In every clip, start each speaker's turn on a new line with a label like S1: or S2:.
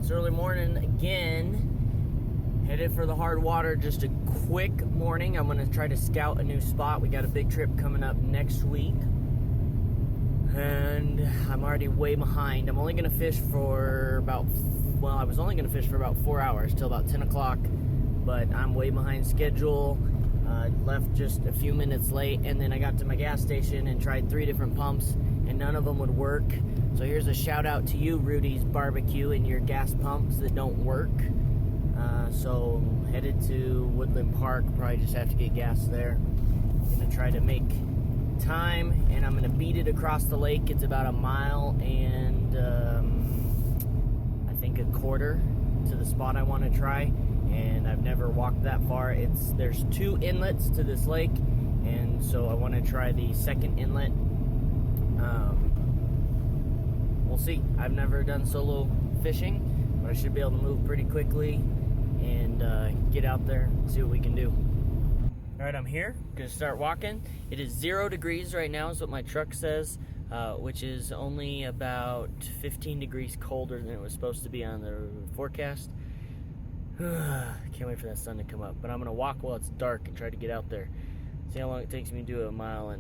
S1: It's early morning again. Headed for the hard water. Just a quick morning. I'm going to try to scout a new spot. We got a big trip coming up next week. And I'm already way behind. I'm only going to fish for about, I was only going to fish for about 4 hours till about 10 o'clock. But I'm way behind schedule. Left just a few minutes late, and then I got to my gas station and tried 3 different pumps, and none of them would work. So here's a shout out to you, Rudy's Barbecue, and your gas pumps that don't work. So headed to Woodland Park. Probably just have to get gas there. Gonna try to make time, and I'm gonna beat it across the lake. It's about 1 mile and I think a quarter to the spot I want to try. And I've never walked that far. There's 2 inlets to this lake, and so I want to try the second inlet. We'll see. I've never done solo fishing, but I should be able to move pretty quickly and get out there and see what we can do. All right, I'm here. Gonna start walking. It is 0 degrees right now is what my truck says, which is only about 15 degrees colder than it was supposed to be on the forecast. Can't wait for that sun to come up. But I'm going to walk while it's dark and try to get out there. See how long it takes me to do 1.25 miles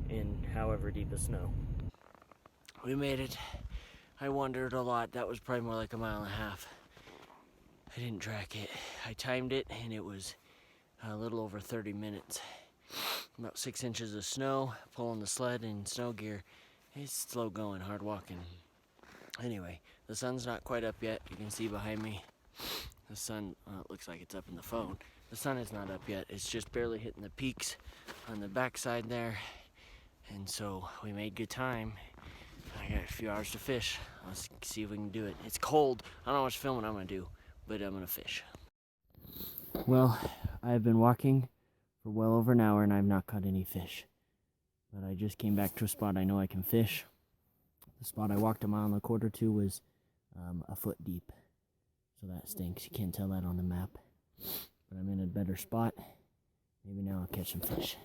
S1: in however deep of snow. We made it. I wandered a lot. That was probably more like 1.5 miles. I didn't track it. I timed it and it was a little over 30 minutes. About 6 inches of snow, pulling the sled in snow gear. It's slow going, hard walking. Anyway, the sun's not quite up yet. You can see behind me. The sun, it looks like it's up in the phone. The sun is not up yet. It's just barely hitting the peaks on the backside there. And so we made good time. I got a few hours to fish. Let's see if we can do it. It's cold. I don't know how much filming I'm going to do, but I'm going to fish. Well, I've been walking for well over an hour and I've not caught any fish. But I just came back to a spot I know I can fish. The spot I walked 1.25 miles to was a foot deep. So that stinks. You can't tell that on the map. But I'm in a better spot. Maybe now I'll catch some fish.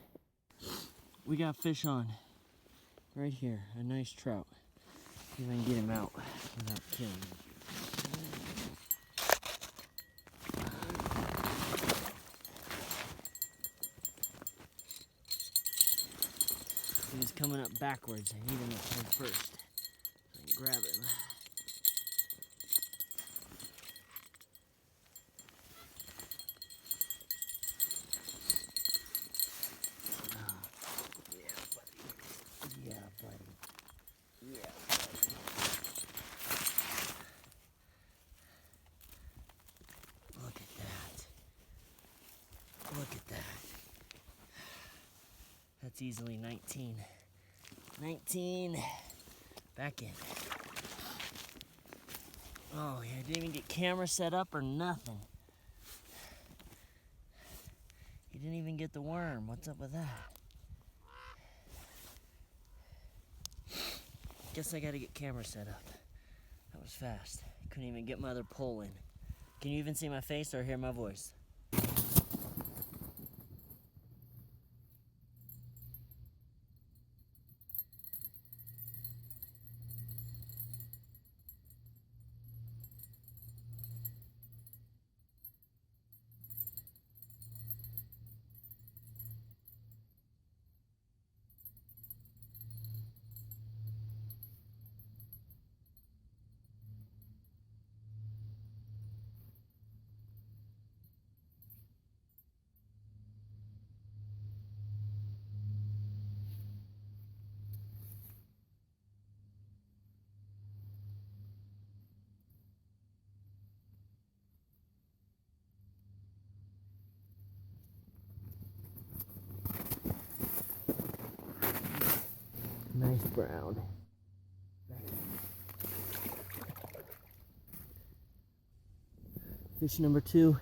S1: We got fish on. Right here. A nice trout. See if I can get him out without killing him. He's coming up backwards. I need him to head first. So I can grab him. Look at that. That's easily 19. 19. Back in. Oh, yeah, I didn't even get camera set up or nothing. He didn't even get the worm. What's up with that? Guess I gotta get camera set up. That was fast. Couldn't even get my other pole in. Can you even see my face or hear my voice? Nice brown. Fish number 2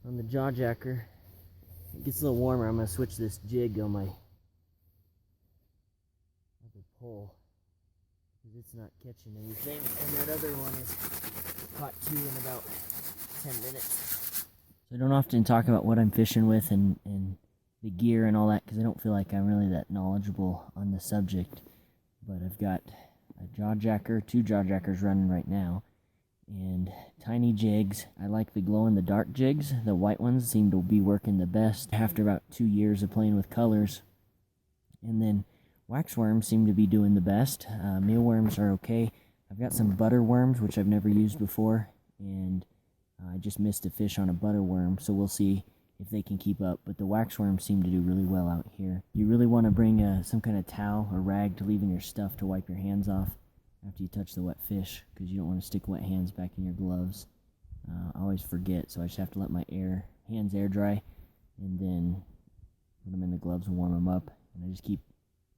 S1: on the jaw jacker. It gets a little warmer. I'm going to switch this jig on my other pole because it's not catching anything. And that other one is caught 2 in about 10 minutes. So I don't often talk about what I'm fishing with and the gear and all that because I don't feel like I'm really that knowledgeable on the subject. But I've got a jaw jacker, 2 jaw jackers running right now, and tiny jigs. I like the glow-in-the-dark jigs. The white ones seem to be working the best after about 2 years of playing with colors. And then waxworms seem to be doing the best. Mealworms are okay. I've got some butter worms, which I've never used before, and I just missed a fish on a butter worm, so we'll see if they can keep up. But the waxworms seem to do really well out here. You really want to bring some kind of towel or rag to leave in your stuff to wipe your hands off after you touch the wet fish, because you don't want to stick wet hands back in your gloves. I always forget, so I just have to let my hands air dry, and then put them in the gloves and warm them up. And I just keep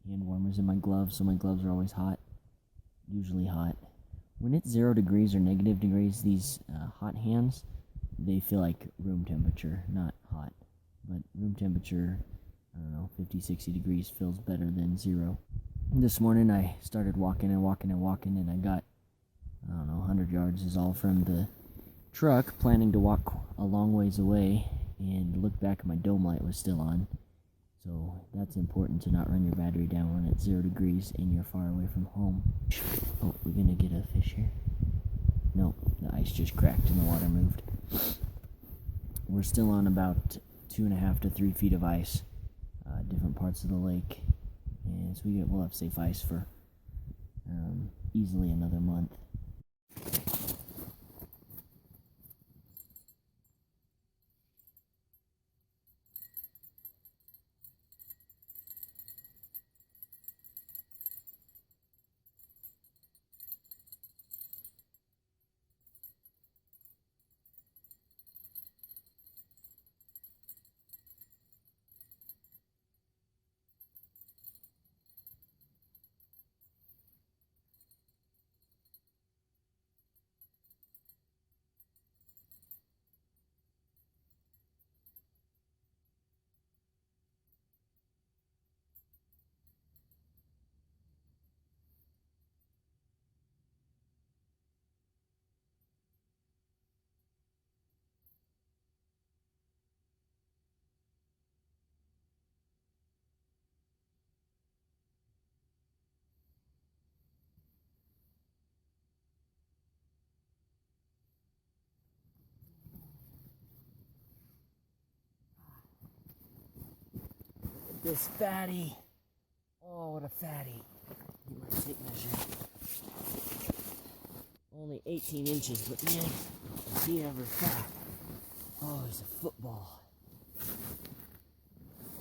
S1: hand warmers in my gloves, so my gloves are always hot, usually hot. When it's 0 degrees or negative degrees, these hot hands, they feel like room temperature, not hot. But room temperature, I don't know, 50, 60 degrees feels better than 0. This morning I started walking, and I got, I don't know, 100 yards is all from the truck, planning to walk a long ways away, and looked back and my dome light was still on. So that's important, to not run your battery down when it's 0 degrees and you're far away from home. Oh, we're gonna get a fish here. No, the ice just cracked and the water moved. We're still on about 2.5 to 3 feet of ice, different parts of the lake. And so we'll have safe ice for easily another month. This fatty. Oh, what a fatty. Get my tape measure. Only 18 inches, but man, is he ever fat. Oh, he's a football.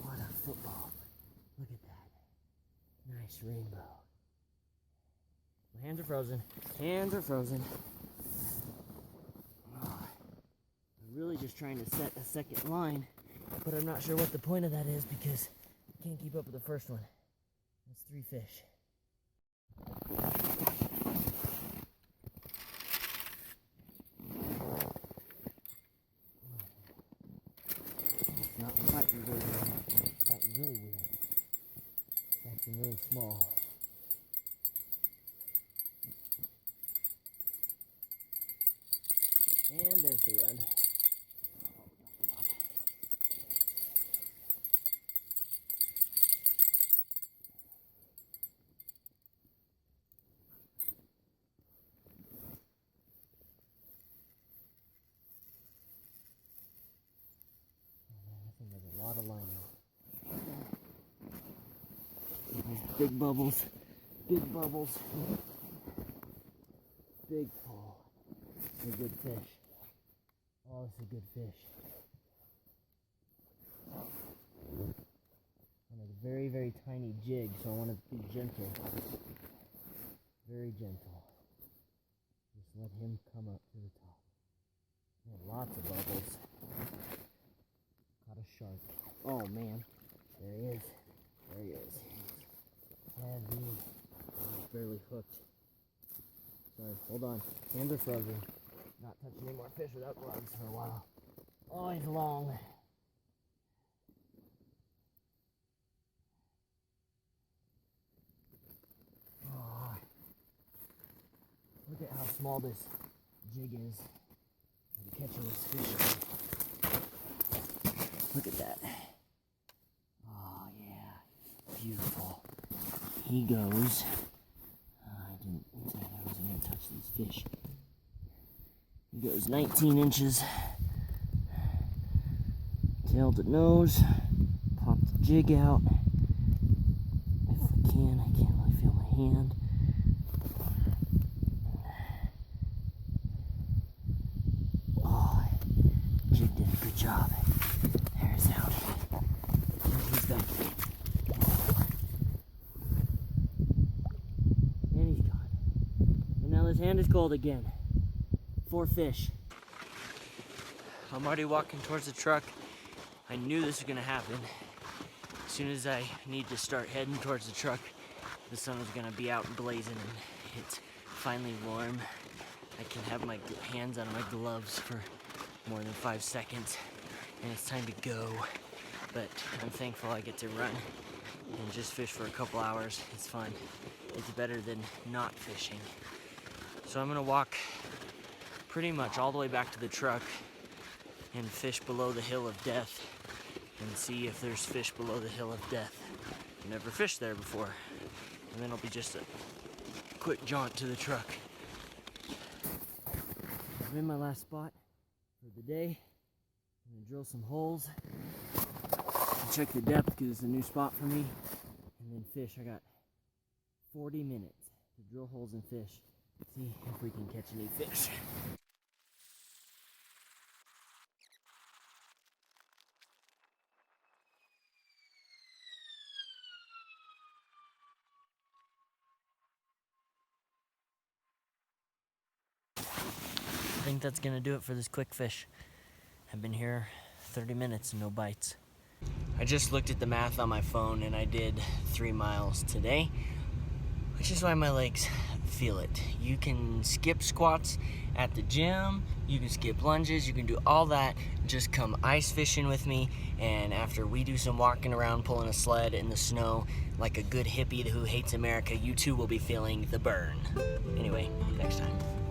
S1: What a football. Look at that. Nice rainbow. My hands are frozen. Hands are frozen. Oh, I'm really just trying to set a second line, but I'm not sure what the point of that is because I can't keep up with the first one. That's 3 fish. It's not fighting very well. It's fighting really weird. It's acting really small. And there's the run. There's a lot of line out. There's big bubbles, big bubbles, big pull. It's a good fish. Oh, it's a good fish. On a very, very tiny jig, so I want to be gentle. Very gentle. Just let him come up to the top. Lots of bubbles. Caught a shark. Oh man, there he is. There he is. Heavy. Oh, barely hooked. Sorry, hold on. Hands are frozen. Not touching any more fish without gloves for a while. Oh, he's long. Oh, look at how small this jig is. I'm catching this fish. Look at that. Oh, yeah. Beautiful. He goes. I didn't say I wasn't going to touch these fish. It goes 19 inches. Tail to nose. Pop the jig out. If I can, I can't really feel my hand. Oh, jig did a good job. There's out. He's back. And he's gone. And now his hand is cold again. 4 fish. I'm already walking towards the truck. I knew this was gonna happen. As soon as I need to start heading towards the truck, the sun was gonna be out and blazing, and it's finally warm. I can have my hands out of my gloves for more than 5 seconds, and it's time to go. But I'm thankful I get to run and just fish for a couple hours. It's fun. It's better than not fishing. So I'm gonna walk pretty much all the way back to the truck and fish below the hill of death and see if there's fish below the hill of death. I've never fished there before. And then it'll be just a quick jaunt to the truck. I'm in my last spot for the day. I'm gonna drill some holes and check the depth because it's a new spot for me. And then fish. I got 40 minutes to drill holes and fish. See if we can catch any fish. I think that's gonna do it for this quick fish. I've been here 30 minutes and no bites. I just looked at the math on my phone and I did 3 miles today, which is why my legs feel it. You can skip squats at the gym, you can skip lunges, you can do all that. Just come ice fishing with me, and after we do some walking around pulling a sled in the snow like a good hippie who hates America, you too will be feeling the burn. Anyway, next time.